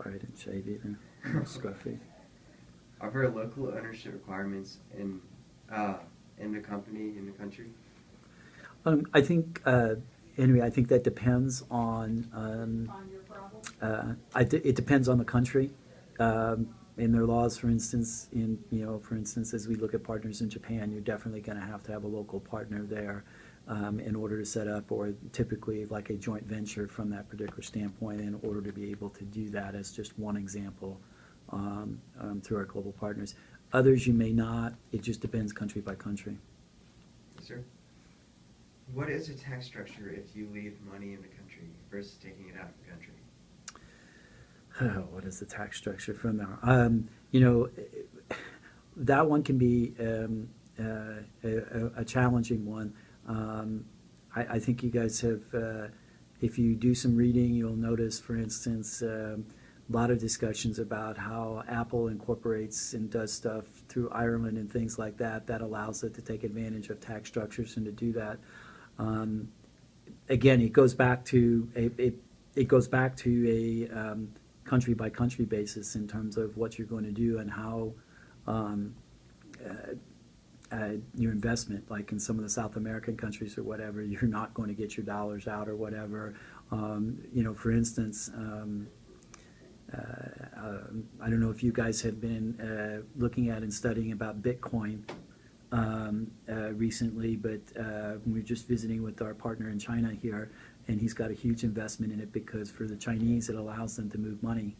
Sorry, I didn't shave either. I'm scruffy. Are there local ownership requirements in the company, in the country? I think, anyway, I think that depends on, it depends on the country. In their laws, for instance, for instance, as we look at partners in Japan, you're definitely going to have a local partner there in order to set up, or typically like a joint venture from that particular standpoint, in order to be able to do that, as just one example, through our global partners. Others you may not. It just depends country by country. Yes, sir. What is a tax structure if you leave money in the country versus taking it out of the country? What is the tax structure from there? That one can be a challenging one. I think you guys have, if you do some reading, you'll notice, for instance, a lot of discussions about how Apple incorporates and does stuff through Ireland and things like that, that allows it to take advantage of tax structures and to do that. Again, it goes back to a country by country basis in terms of what you're going to do and how your investment, like in some of the South American countries or whatever, you're not going to get your dollars out or whatever. For instance, I don't know if you guys have been looking at and studying about Bitcoin recently, but we were just visiting with our partner in China here, and he's got a huge investment in it because for the Chinese it allows them to move money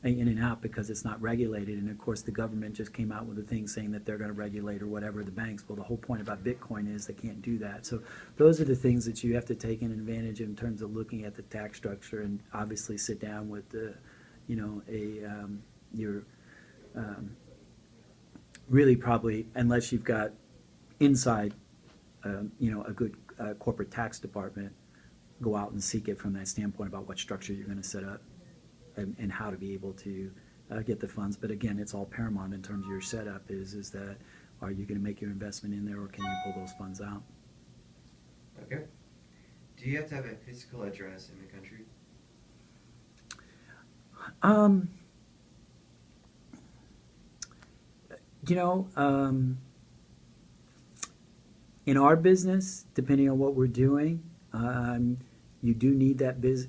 in and out because it's not regulated. And of course the government just came out with a thing saying that they're going to regulate or whatever the banks. Well, the whole point about Bitcoin is they can't do that. So those are the things that you have to take an advantage in terms of looking at the tax structure, and obviously sit down with the really probably, unless you've got inside a good corporate tax department, go out and seek it from that standpoint about what structure you're going to set up and how to be able to get the funds. But again, it's all paramount in terms of your setup is that, are you going to make your investment in there, or can you pull those funds out? Okay. Do you have to have a physical address in the country? In our business, depending on what we're doing, you do need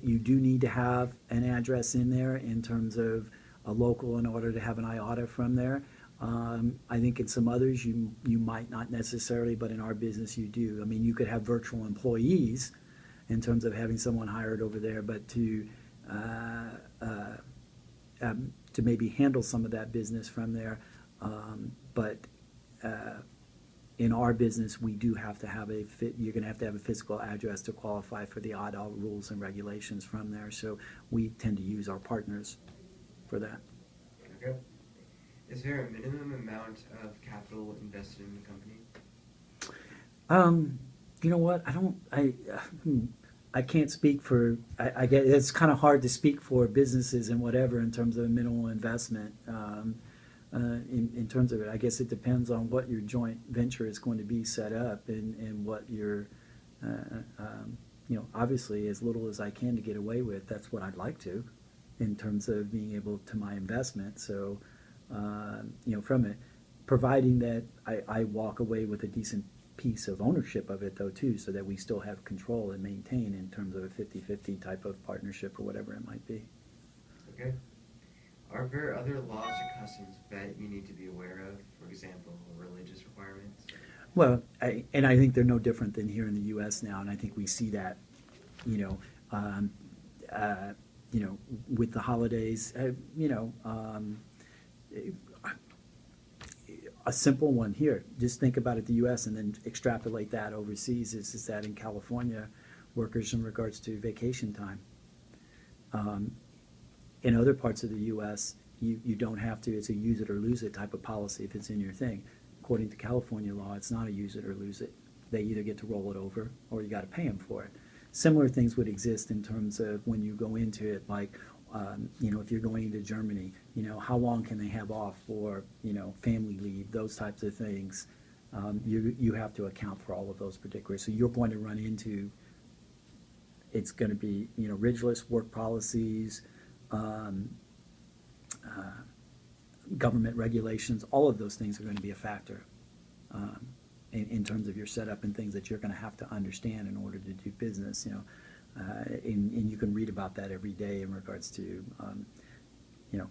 you do need to have an address in there in terms of a local in order to have an IATA from there. I think in some others you might not necessarily, but in our business you do. I mean, you could have virtual employees in terms of having someone hired over there, but to maybe handle some of that business from there. But in our business, we do have to have you're going to have a physical address to qualify for the ODL rules and regulations from there. So we tend to use our partners for that. Okay. Is there a minimum amount of capital invested in the company? You know what? I can't speak for. I get it's kind of hard to speak for businesses and whatever in terms of minimal investment. In terms of it, I guess it depends on what your joint venture is going to be set up and what your, obviously as little as I can to get away with. That's what I'd like to, in terms of being able to my investment. So, from it, providing that I walk away with a decent piece of ownership of it though too, so that we still have control and maintain in terms of a 50-50 type of partnership or whatever it might be. Okay. Are there other laws or customs that you need to be aware of, for example, religious requirements? Well, I think they're no different than here in the U.S. now, and I think we see that, with the holidays, a simple one here. Just think about it, the U.S., and then extrapolate that overseas. Is that in California, workers in regards to vacation time. In other parts of the U.S., you don't have to. It's a use it or lose it type of policy if it's in your thing. According to California law, it's not a use it or lose it. They either get to roll it over or you got to pay them for it. Similar things would exist in terms of when you go into it, like, if you're going into Germany, how long can they have off for, family leave, those types of things. You have to account for all of those particulars. So you're going to run into, it's going to be, rigorous work policies, government regulations, all of those things are going to be a factor in terms of your setup and things that you're going to have to understand in order to do business. And you can read about that every day in regards to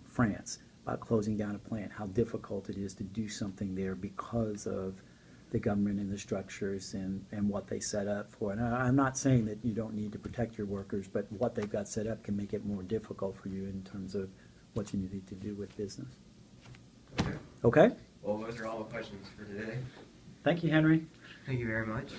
France, about closing down a plant, how difficult it is to do something there because of the government and the structures and what they set up for. And I'm not saying that you don't need to protect your workers, but what they've got set up can make it more difficult for you in terms of what you need to do with business. Okay. Okay? Well, those are all the questions for today. Thank you, Henry. Thank you very much.